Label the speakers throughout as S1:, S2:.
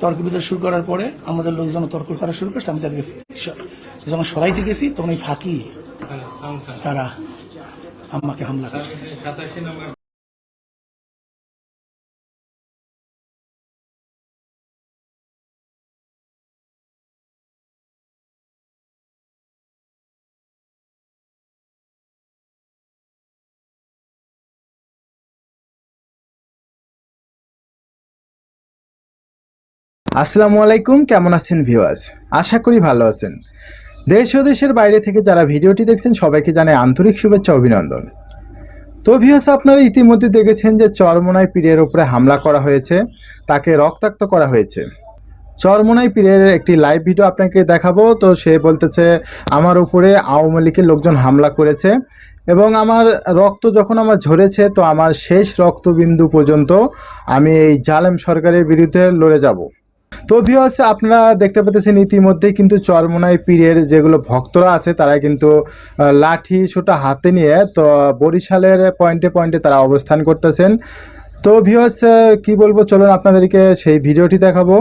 S1: তর্ক বিতর্ক শুরু করার পরে আমাদের লোকজন তর্ক করা শুরু করছে। আমি তাদেরকে যখন সরাইতে গেছি তখন ওই ফাঁকি তারা আমাকে হামলা করছে।
S2: আসসালামু আলাইকুম, কেমন আছেন ভিউয়ার্স? আশা করি ভালো আছেন। দেশ ও দেশের বাইরে থেকে যারা ভিডিওটি দেখছেন সবাইকে জানাই আন্তরিক শুভেচ্ছা অভিনন্দন। তো ভিউয়ার্স, আপনারা ইতিমধ্যে দেখেছেন যে চরমোনাই পীরের উপরে হামলা করা হয়েছে, তাকে রক্তাক্ত করা হয়েছে। চরমোনাই পীরের একটি লাইভ ভিডিও আপনাকে দেখাবো। তো সে বলতেছে আমার উপরে আওয়ামী লীগের লোকজন হামলা করেছে এবং আমার রক্ত যখন আমার ঝরেছে তো আমার শেষ রক্তবিন্দু পর্যন্ত আমি এই জালেম সরকারের বিরুদ্ধে লড়ে যাব। তো ভিউয়ার্স, আপনারা দেখতে পাচ্ছেন ইতিমধ্যেই কিন্তু চরমোনাই পীরের যেগুলো ভক্তরা আছে তারা কিন্তু লাঠি ছোটা হাতে নিয়ে তো বরিশালের পয়েন্টে পয়েন্টে তারা অবস্থান করতেছেন। তো ভিউয়ার্স, কি বলবো, চলুন আপনাদেরকে সেই ভিডিওটি দেখাবো।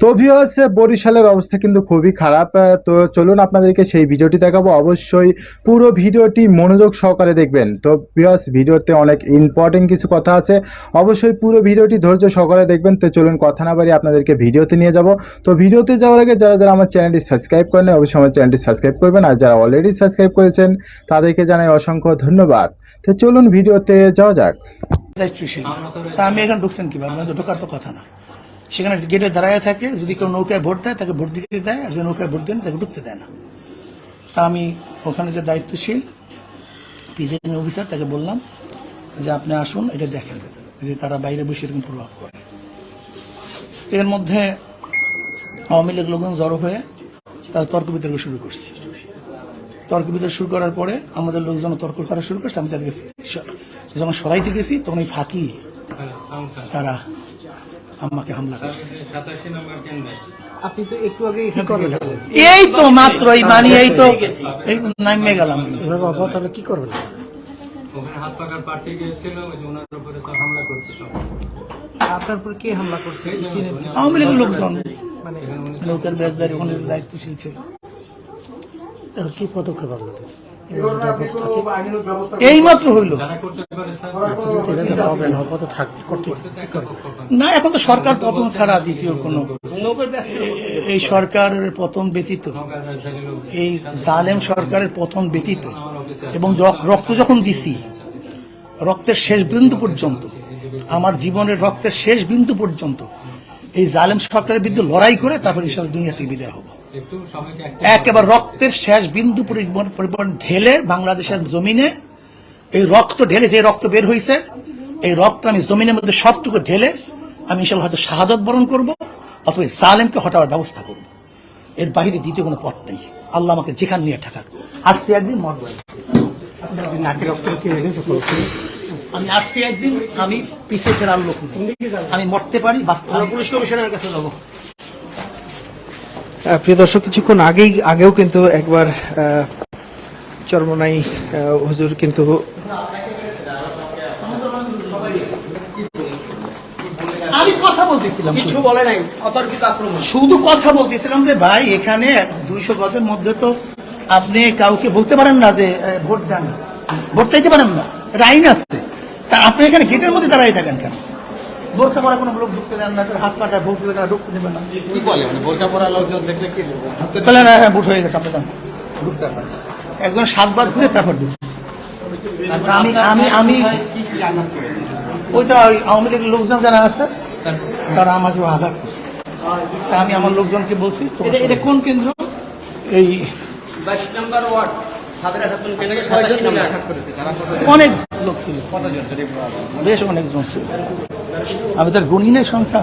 S2: তো ভিউয়ার্স, বরিশালের অবস্থা কিন্তু খুবই খারাপ। তো চলুন আপনাদেরকে সেই ভিডিওটি দেখাবো। অবশ্যই পুরো ভিডিওটি মনোযোগ সহকারে দেখবেন। তো ভিউয়ার্স, ভিডিওতে অনেক ইম্পর্টেন্ট কিছু কথা আছে, অবশ্যই পুরো ভিডিওটি ধৈর্য সহকারে দেখবেন। তো চলুন কথা না বাড়িয়ে আপনাদেরকে ভিডিওতে নিয়ে যাব। তো ভিডিওতে যাওয়ার আগে যারা যারা আমার চ্যানেলটি সাবস্ক্রাইব করেন অবশ্যই আমার চ্যানেলটি সাবস্ক্রাইব করবেন, আর যারা অলরেডি সাবস্ক্রাইব করেছেন তাদেরকে জানাই অসংখ্য ধন্যবাদ। তো চলুন ভিডিওতে যাওয়া যাক।
S1: তা আমি এখন ঢুকছেন কিভাবে? ঢোকার তো কথা না। সেখানে গেটে দাঁড়ায় থাকে, যদি কেউ নৌকায় ভোট দেয় তাকে ভোট দিতে দেয়, আর যে নৌকায় ভোট দেন তাকে ঢুকতে দেয় না। তা আমি ওখানে যে দায়িত্বশীল প্রিজাইডিং অফিসার তাকে বললাম যে আপনি আসুন, এটা দেখেন যে তারা বাইরে বসে এরকম প্রভাব করে। এর মধ্যে আওয়ামী লীগ লোকজন জড়ো হয়ে তারা তর্ক বিতর্ক শুরু করছে। তর্ক বিতর্ক শুরু করার পরে আমাদের লোকজন তর্ক করা শুরু করছে। আমি তাদেরকে যখন সরাইতে গেছি তখন ওই ফাঁকি তারা আমাকে হামলা করছে।
S3: আপনি তো একটু আগে কি করবেন?
S1: এই তো মাত্র এই মানি এই তো এই নামে গেলাম।
S3: বাবা, তাহলে কি করবেন?
S4: ওখানে হাত পাকার পার্টি গিয়েছিল, ওনার উপরে তো হামলা করছে সব।
S3: আপনার উপর কে হামলা করছে?
S1: আওয়ামী লীগের লোকজন,
S3: মানে
S1: নৌকার বেজদারি ওখানে দায়িত্বশীল ছিল।
S3: কি পদক্ষেপ আপনাদের?
S1: এই মাত্র হইল
S4: যারা করতে পারে স্যার,
S1: না, এখন তো সরকার পতন ছাড়া দ্বিতীয় কোনো, এই সরকারের পতন ব্যতীত, এই জালেম সরকারের পতন ব্যতীত, এবং রক্ত যখন দিছি, রক্তের শেষ বিন্দু পর্যন্ত, আমার জীবনের রক্তের শেষ বিন্দু পর্যন্ত এই জালেম সরকারের বিরুদ্ধে লড়াই করে তারপর ঈশ্বর দুনিয়া থেকে বিদায় হবো। একেবারে রক্তের শেষ বিন্দু পরিমাণ ঢেলে বাংলাদেশের জমিনে এই রক্ত ঢেলে, যে রক্ত বের হয়েছে এই রক্ত আমি জমিনের মধ্যে সবটুকু ঢেলে আমি ইনশাআল্লাহ হয়তো শাহাদত বরণ করব, অথবা জালেমকে হটাবার ব্যবস্থা করব। এর বাইরে দ্বিতীয় কোনো পথ নেই। আল্লাহ আমাকে যেখানে নিয়ে ঠাকাক। আসছি একদিন মরব, আমি আসছি একদিন, আমি পিছিয়ে ফেরার লোক নেই। আমি মরতে পারি, পুলিশ কমিশনের কাছে যাবো।
S3: প্রিয় দর্শক, কিছুক্ষণ আগেও কিন্তু একবার চরমোনাই হুজুর কিন্তু
S1: আমি কথা বলতেছিলাম,
S3: কিছু বলে নাই, অতর্কিত আক্রমণ,
S1: শুধু কথা বলতেছিলাম যে ভাই এখানে 200 গজের মধ্যে তো আপনি কাউকে বলতে পারেন না যে ভোট দেন, ভোট চাইতে পারেন না, এটা আইন আছে। তা আপনি এখানে গেটের মধ্যে দাঁড়াই থাকেন কেন? বোরকা পরা কোনো লোক ঢুকতে দেন না, হাত পাটায় ভোট দিবে, তারা ঢুকতে দেবেন না।
S4: কি বলে বোরকা পরা লোকজন দেখলে কি
S1: তাহলে না, হ্যাঁ ভোট হয়ে গেছে, আপনি যান, ঢুকতে পারেন। একজন 7 বার ঘুরে তারপর ঢুকছে। আমি আমি আমি ওই তো আওয়ামী লীগের লোকজন যারা আছে তারা আমাকে আঘাত করছে। তা আমি আমার লোকজনকে বলছি
S3: এটা কোন কেন্দ্র?
S1: এই
S3: 22 নম্বর ওয়ার্ড,
S1: অনেক লোক ছিল, বেশ অনেকজন ছিল, আমি তার গুণী নেই সংখ্যা।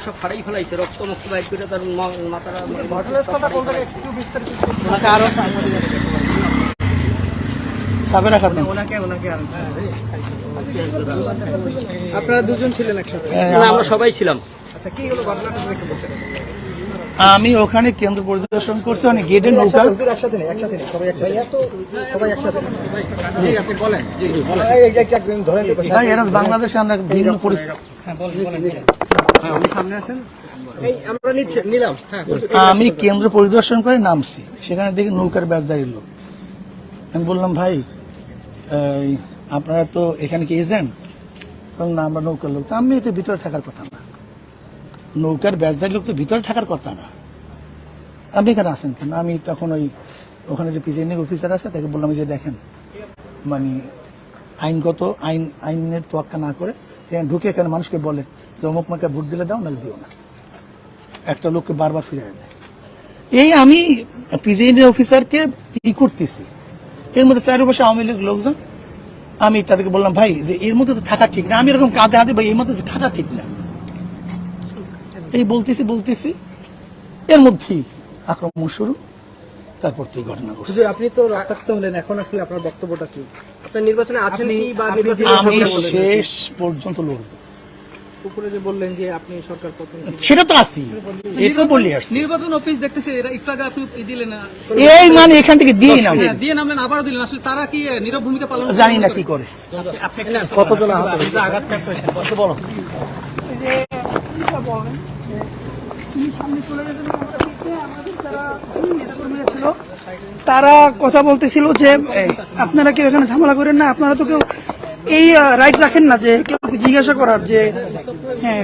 S3: সব ফাড়াই ফেলাইছে, রক্ত মুক্ত বাইর করে তার মাথাটা আরো
S1: সাবেরা খাতুন,
S3: আপনারা দুজন ছিলেন একসাথে? আমরা সবাই ছিলাম। আচ্ছা, কি হলো ঘটনাটা?
S1: আমি ওখানে কেন্দ্র পরিদর্শন করছি, মানে গেটে নৌকা ভাই, এরা বাংলাদেশে আমরা ভিন্ন পরিস্থিতি। আমি কেন্দ্র পরিদর্শন করে নামছি, সেখানে দেখি নৌকার ব্যাচদারি লোক। আমি বললাম ভাই, আপনারা তো এখানে কি এজেন্ট? না, আমরা নৌকার লোক। আমি তো ভিতরে থাকার কথা না, নৌকার ব্যাচদারি লোক তো ভিতরে থাকার কথা না, আপনি এখানে আসেন কেন? আমি তখন ওখানে যে প্রিজাইডিং অফিসার আছে তাকে বললাম যে দেখেন, মানে আইনগত আইনের তোয়াক্কা না করে এখানে ঢুকে এখানে মানুষকে বলে যে অমুক মাকে ভোট দিলে দাও, নাহলে দিও না। একটা লোককে বারবার ফিরিয়ে দেয়। এই আমি প্রিজাইডিং অফিসারকে করতেছি, এর মধ্যে চারিপাশে আওয়ামী লীগ লোকজন। আমি তাদেরকে বললাম ভাই যে এর মধ্যে তো থাকা ঠিক না, আমি এরকম কাঁধে হাতে ভাই এর মধ্যে তো থাকা ঠিক না, এই বলতেছি এর মধ্যেই আক্রমণ শুরু। তারপর তো এই ঘটনা ঘটছে।
S3: আপনি তো রক্তাক্ত হলেন, এখন আসলে আপনার বক্তব্যটা কি? আপনার নির্বাচনে আছেন কি? বা
S1: আমি শেষ পর্যন্ত লড়বো।
S3: উপরে যে বললেন যে আপনি সরকার পতন,
S1: সেটা তো আছি, এই তো বলি আসছি।
S3: নির্বাচন অফিস দেখতেছে এরা একটু আগে আপনি দিলেন না,
S1: এই মানে এখান থেকে দিই না,
S3: দিয়ে নামলেন আবারও দিলেন, আসলে তারা কি নীরব ভূমিকা পালন করে?
S1: জানি না কি করে।
S3: কতজন আহত হয়েছে? বলো।
S5: তারা কথা বলতেছিল যে আপনারা কেউ এখানে ঝামেলা করেন না, আপনারা তো কেউ এই রাইট রাখেন না যে কেউ জিজ্ঞাসা করার যে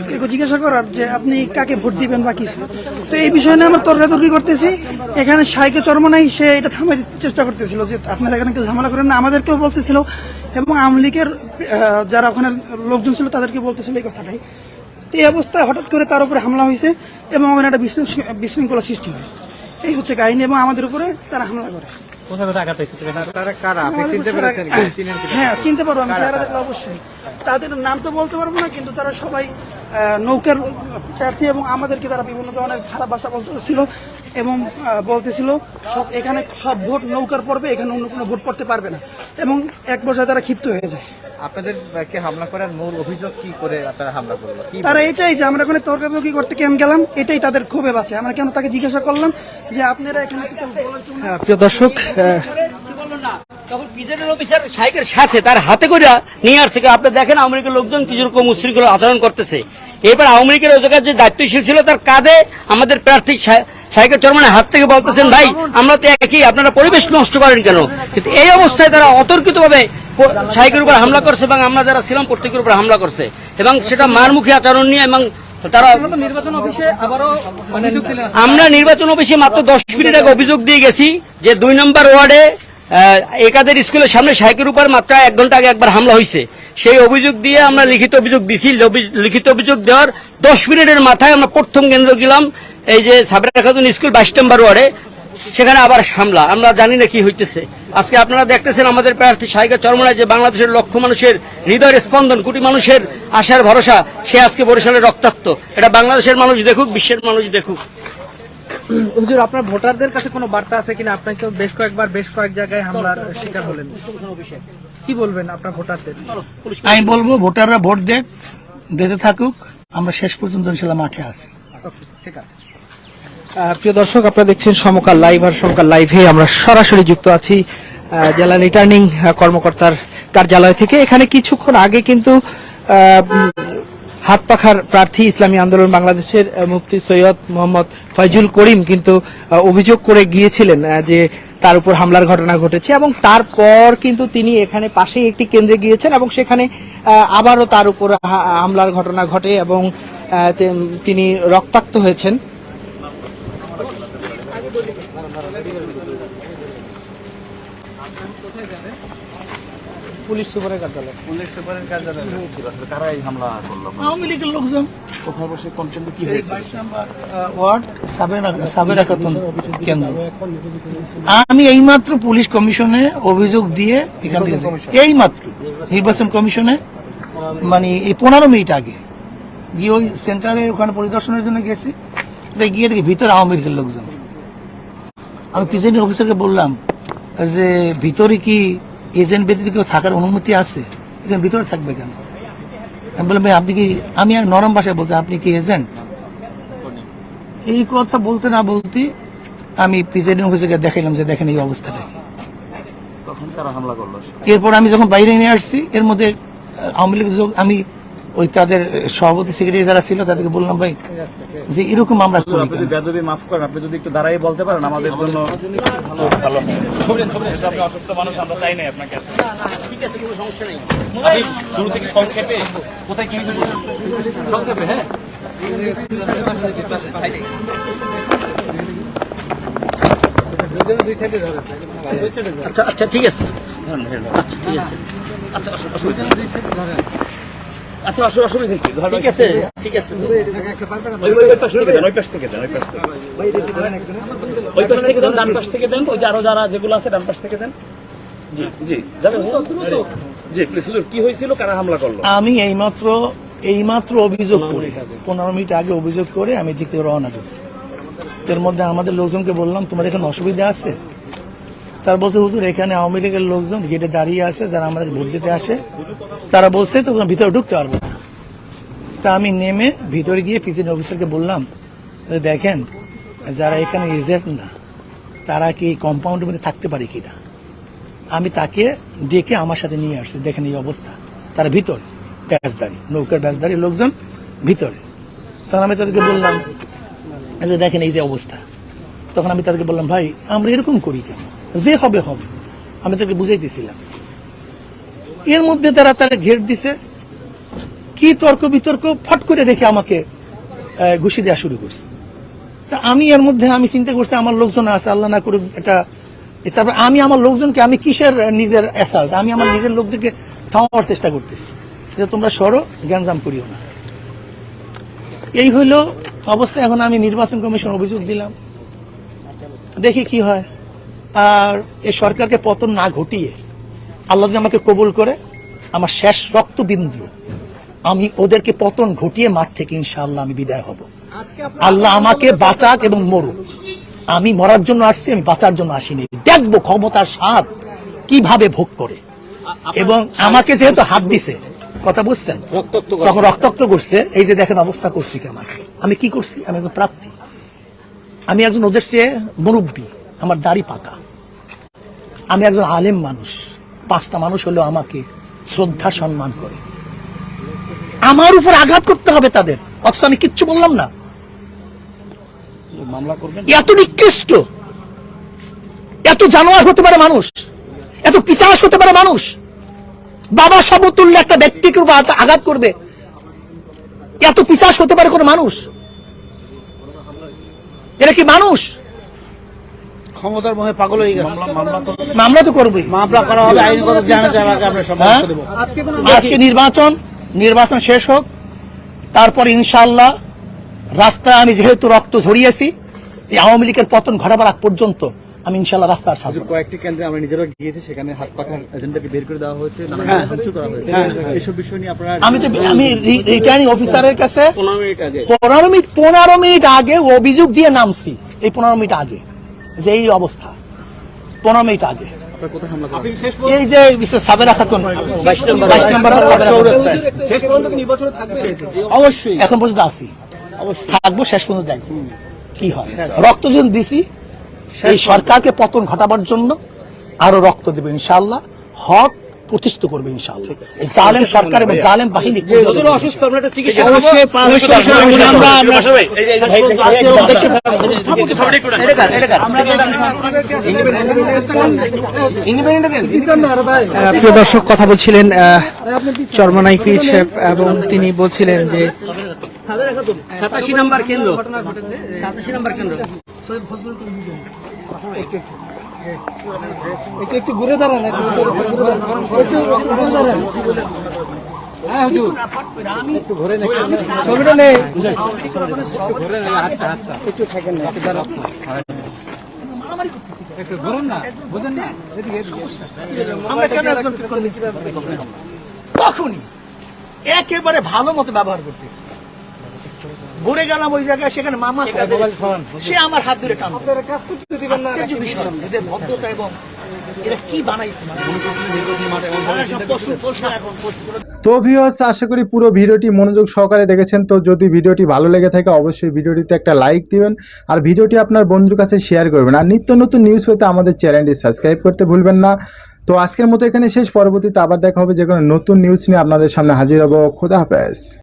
S5: কেউ জিজ্ঞাসা করার যে আপনি কাকে ভোট দিবেন বা কিছু। তো এই বিষয় নিয়ে আমরা তর্কাতর্কি করতেছি। এখানে শাইকে চরমনাই সে এটা থামাই চেষ্টা করতেছিল যে আপনারা এখানে কেউ ঝামেলা করেন না, আমাদেরকেও বলতেছিল এবং আওয়ামী লীগের যারা ওখানে লোকজন ছিল তাদেরকে বলতেছিল এই কথাটাই। তো এই অবস্থায় হঠাৎ করে তার উপরে হামলা হয়েছে এবং ওখানে একটা বিশৃঙ্খলা সৃষ্টি হয়। এই হচ্ছে কাহিনী, এবং আমাদের উপরে তারা হামলা করে। হ্যাঁ, চিনতে পারবো আমি, চেহারা দেখলে অবশ্যই। তাদের নাম তো বলতে পারবো না, কিন্তু তারা সবাই নৌকার প্রার্থী এবং আমাদেরকে তারা বিভিন্ন ধরনের খারাপ ভাষা বলতেছিল এবং বলতেছিল সব এখানে সব ভোট নৌকার পড়বে, এখানে অন্য কোনো ভোট পড়তে পারবে না, এবং এক পর্যায়ে তারা ক্ষিপ্ত হয়ে যায়।
S3: আপনাদেরকে হামলা করার মূল অভিযোগ কি করে তারা হামলা করলো?
S5: তারা এটাই যে আমরা এখানে তর্কাতর্কি করতে কেন গেলাম, এটাই তাদের ক্ষোভে বাঁচে। আমরা কেন তাকে জিজ্ঞাসা করলাম যে আপনারা এখানে
S3: প্রিয় দর্শক,
S6: তখন প্রিজাইডিং অফিসার শাইকের সাথে তার হাতে করে নিয়ে আসছে। আপনি দেখেন আওয়ামী লীগের লোকজন কি রকম উশৃঙ্খল আচরণ করতেছে। এবার আওয়ামী লীগের ওই জায়গায় যে দায়িত্বশীল ছিল তার কাঁধে আমাদের প্রার্থী শাইকের চরমানের হাত থেকে বলতেছেন ভাই আমরা তো একই, আপনারা পরিবেশ নষ্ট করেন কেন? কিন্তু এই অবস্থায় তারা অতর্কিতভাবে শাইকের উপর হামলা করছে এবং আমরা যারা ছিলাম প্রত্যেকের উপর হামলা করছে এবং সেটা মারমুখী আচরণ নিয়ে। এবং তারা
S3: নির্বাচন অফিসে আবারও অভিযোগ দিলেন।
S6: আমরা নির্বাচন অফিসে মাত্র 10 মিনিট আগে অভিযোগ দিয়ে গেছি যে 2 নম্বর ওয়ার্ডে একাদের স্কুলের সামনে শাইকের উপর মাত্র 1 ঘন্টা আগে একবার হামলা হয়েছে। সেই অভিযোগ দিয়ে আমরা লিখিত অভিযোগ দিছি। লিখিত অভিযোগ দেওয়ার 10 মিনিটের মাথায় আমরা প্রথম কেন্দ্র গেলাম, এই যে সাবেরা খাতুন স্কুল 22 নম্বর ওয়ার্ডে, সেখানে আবার হামলা। আমরা জানি না কি হইতেছে। আজকে আপনারা দেখতেছেন আমাদের প্রার্থী শাইকা চরমনায় যে বাংলাদেশের লক্ষ মানুষের হৃদয়ের স্পন্দন, কোটি মানুষের আশার ভরসা, সে আজকে বরিশালে রক্তাক্ত। এটা বাংলাদেশের মানুষ দেখুক, বিশ্বের মানুষ দেখুক।
S3: হুজুর, আপনার ভোটারদের কাছে কোনো বার্তা আছে কিনা? আপনাকে তো বেশ কয়েকবার বেশ কয়েক জায়গায় হামলার শিকার হলেন, কি বলবেন আপনার ভোটারদের?
S1: আমি বলবো ভোটাররা ভোট দিতে থাকুক, আমরা শেষ পর্যন্ত ইনশাল্লাহ মাঠে আছি।
S3: ঠিক আছে। প্রিয় দর্শক, আপনারা দেখছেন সমকাল লাইভ, আর সমকাল লাইভে আমরা সরাসরি যুক্ত আছি জেলা রিটার্নিং কর্মকর্তার কার্যালয় থেকে। এখানে কিছুক্ষণ আগে কিন্তু হাতপাখার প্রার্থী ইসলামী আন্দোলন বাংলাদেশের মুফতি সৈয়দ মোহাম্মদ ফয়জুল করিম কিন্তু অভিযোগ করে গিয়েছিলেন যে তার উপর হামলার ঘটনা ঘটেছে, এবং তারপর কিন্তু তিনি এখানে পাশেই একটি কেন্দ্রে গিয়েছেন এবং সেখানে আবারও তার উপর হামলার ঘটনা ঘটে এবং তিনি রক্তাক্ত হয়েছেন। পুলিশ সুপারের কার্যালয়। পুলিশ সুপারের কার্যালয় কারাই হামলা করলো?
S1: আওয়ামী লীগের লোকজন।
S3: কোথায় বসে কন্টেন্ট কি হয়েছে?
S1: 22 নম্বর ওয়ার্ড সাবেরা খাতুন কেন্দ্র। আমি এইমাত্র পুলিশ কমিশনে অভিযোগ দিয়ে এখান থেকে এইমাত্র নির্বাচন কমিশনে, মানে এই 15 মিনিট আগে গিয়ে ওই সেন্টারে ওখানে পরিদর্শনের জন্য গেছি। গিয়ে দেখি ভিতরে আওয়ামী লীগের লোকজন। আমি প্রিজাইডিং অফিসারকে বললাম যে ভিতরে কি এজেন্ট ব্যতীত কেউ থাকার অনুমতি আছে? এখানে ভিতরে থাকবে কেন? আমি বললাম ভাই আপনি কি, আমি নরম ভাষায় বলছি আপনি কি এজেন্ট? এই কথা বলতে না বলতে আমি প্রিজাইডিং অফিসারকে দেখাইলাম যে দেখেন এই অবস্থাটা কি। এরপর আমি যখন বাইরে নিয়ে আসছি এর মধ্যে আওয়ামী লীগ আমি ওই তাদের সভাপতি সেক্রেটারি যারা ছিল তাদেরকে বললাম ভাই যে এরকম আমরা করি কেন?
S7: বেদবি মাফ করেন, আপনি যদি একটু দাঁড়াই বলতে পারেন আমাদের জন্য খুব ভালো হয়। আপনি অসুস্থ মানুষ, আমরা চাই নাই আপনাকে।
S6: ঠিক আছে, কোনো সমস্যা নেই।
S7: আপনি শুরু থেকে সংক্ষেপে কোথায় কি সংক্ষেপে, হ্যাঁ
S6: আচ্ছা আচ্ছা ঠিক আছে, আচ্ছা ঠিক আছে,
S7: আচ্ছা অসুবিধা নেই। আচ্ছা অসুবিধা নেই,
S6: ঠিক আছে, ঠিক আছে।
S7: ওই পাশ থেকে দেন, ওই পাশ থেকে দেন, ওই পাশ থেকে, ওই পাশ থেকে দেন, ডান পাশ থেকে দেন, ওই যে আরো যারা যেগুলো আছে ডান পাশ থেকে দেন। জি জি যাবেন, জি প্লিজ। হুজুর কি হয়েছিল, কারা হামলা করলো?
S1: আমি এইমাত্র অভিযোগ করে 15 মিনিট আগে অভিযোগ করে আমি দিক থেকে রওনা করছি। এর মধ্যে আমাদের লোকজনকে বললাম তোমাদের এখানে অসুবিধা আছে? তার বলছে হুজুর এখানে আওয়ামী লীগের লোকজন গেটে দাঁড়িয়ে আছে, যারা আমাদের ভোট দিতে আসে, তারা বলছে তো ভিতরে ঢুকতে পারবো না। তা আমি নেমে ভিতরে গিয়ে প্রেসিডেন্ট অফিসারকে বললাম যে দেখেন যারা এখানে রিজেক্ট না তারা কি কম্পাউন্ডের মধ্যে থাকতে পারে কিনা। আমি তাকে ডেকে আমার সাথে নিয়ে আসছি, দেখেন এই অবস্থা, তারা ভিতরে ব্যাসদারি, নৌকার ব্যাসদারি লোকজন ভিতরে। তখন আমি তাদেরকে বললাম যে দেখেন এই যে অবস্থা। তখন আমি তাদেরকে বললাম ভাই আমরা এরকম করি কেন, যে হবে হবে, আমি তাদেরকে বুঝাইতেছিলাম। এর মধ্যে তারা ঘের দিছে, কি তর্ক বিতর্ক, ফট করে দেখে আমাকে ঘুষি দেওয়া শুরু করছে। তা আমি এর মধ্যে আমি চিন্তা করছি আমার লোকজন আছে, আল্লাহ না করুক এটা। তারপর আমি আমার লোকজনকে, আমি কিসের নিজের অ্যাসাল্ট, আমি আমার নিজের লোকদেরকে থামাবার চেষ্টা করতেছি যে তোমরা সরো, গ্যাঞ্জাম করিও না। এই হইল অবস্থা। এখন আমি নির্বাচন কমিশন অভিযোগ দিলাম, দেখি কি হয়। আর এই সরকারকে পতন না ঘটিয়ে আল্লাহ যদি আমাকে কবুল করে, আমার শেষ রক্তবিন্দু আমি ওদেরকে পতন ঘটিয়ে মাঠ থেকে ইনশাআল্লাহ আমি বিদায় হব। আল্লাহ আমাকে বাঁচাক এবং মরুক। আমি মরার জন্য আসছি, আমি বাঁচার জন্য আসিনি। দেখবো ক্ষমতার স্বাদ কিভাবে ভোগ করে। এবং আমাকে যেহেতু হাত দিছে, কথা বুঝছেন, তখন রক্তাক্ত করছে। এই যে দেখেন অবস্থা করছি কি আমাকে, আমি কি করছি, আমি একজন প্রার্থী, আমি একজন ওদের চেয়ে মুরব্বী, আমার দাড়ি পাকা, আমি একজন আলেম মানুষ, 5টা মানুষ হলেও আমাকে শ্রদ্ধা সম্মান করে। আমার উপর আঘাত করতে হবে তাদের, অথচ আমি কিচ্ছু বললাম না। এত নিকৃষ্ট, এত জানোয়ার হতে পারে মানুষ, এত পিশাচ হতে পারে মানুষ। বাবা সমতুল্য একটা ব্যক্তিকে আঘাত করবে, এত পিশাচ হতে পারে কোন মানুষ? এরা কি মানুষ?
S3: ক্ষমতার মোহে পাগল হয়ে গেছে।
S1: মামলা তো করবই,
S3: মামলা করা হবে, আইনগত জানা যাবে, আমরা সব
S1: হ্যাঁ?
S3: দেব।
S1: আজকে নির্বাচন শেষ হোক, তারপর ইনশাআল্লাহ রাস্তায় আমি যেহেতু রক্ত ঝরিয়েছি, এই আওয়ামী লীগের পতন ঘটাবার আগ পর্যন্ত আমি ইনশাআল্লাহ রাস্তার সাথে।
S8: কয়েকটি কেন্দ্রে আমরা নিজেরা গিয়েছি, সেখানে হাত পাখার এজেন্ডাকে বের করে দেওয়া হয়েছে, ভাঙচুর করা হয়েছে। এইসব বিষয় নিয়ে আপনারা
S1: আমি রিটার্নিং অফিসারের কাছে 15 মিনিট আগে অভিযোগ দিয়ে নামছি। এই 15 মিনিট আগে যে এই অবস্থা, 15 মিনিট আগে
S8: আপনারা কোথায় হামলা করেন?
S1: এই যে সাবেরা খাতুন 22 নম্বর
S7: শেষ পর্যন্ত কি নির্বাচনে থাকবে?
S3: অবশ্যই
S1: এখন পর্যন্ত আছি, থাকবো, শেষ পর্যন্ত দেখবো কি হয়। রক্ত যখন দিছি এই সরকারকে পতন ঘটাবার জন্য, আরো রক্ত দেবে ইনশাআল্লাহ, হক প্রতিষ্ঠিত করবে ইনশাআল্লাহ। এই জালেম সরকার এবং জালেম বাহিনী
S6: অসুস্থ, আমরা একটা চিকিৎসা
S3: অবশ্যই প্রিয় দর্শক, কথা বলছিলেন চরমনাই পীর সাহেব এবং তিনি বলছিলেন যে
S6: 87 নম্বর কেন্দ্র, 87 নম্বর কেন্দ্র।
S3: একটু ঘুরে দাঁড়ান, ছবিটা নেই, একটু থাকেন না, একটু দাঁড়ান, একটু ঘুরুন না, বুঝেন না,
S1: আমরা কেন একজনকে তখনই একেবারে ভালো মতো ব্যবহার করতেছি। ঘুরে গেলাম ওই জায়গায়, সেখানে মামা সে আমার হাত ধরে টানলো। আশ্চর্য বিষয়, এদের ভদ্রতা এবং এটা কি বানাইছে মানে
S2: তো ভিউয়ার্স, আশা করি পুরো ভিডিওটি মনোযোগ সহকারে দেখেছেন। তো যদি ভিডিওটি ভালো লেগে থাকে অবশ্যই ভিডিওটিতে একটা লাইক দিবেন আর ভিডিওটি আপনার বন্ধুর কাছে শেয়ার করবেন। আর নিত্য নতুন নিউজ পেতে আমাদের চ্যানেলটি সাবস্ক্রাইব করতে ভুলবেন না। তো আজকের মতো এখানে শেষ, পরবর্তীতে আবার দেখা হবে যে কোনো নতুন নিউজ নিয়ে আপনাদের সামনে হাজির হব। খোদা হাফেজ।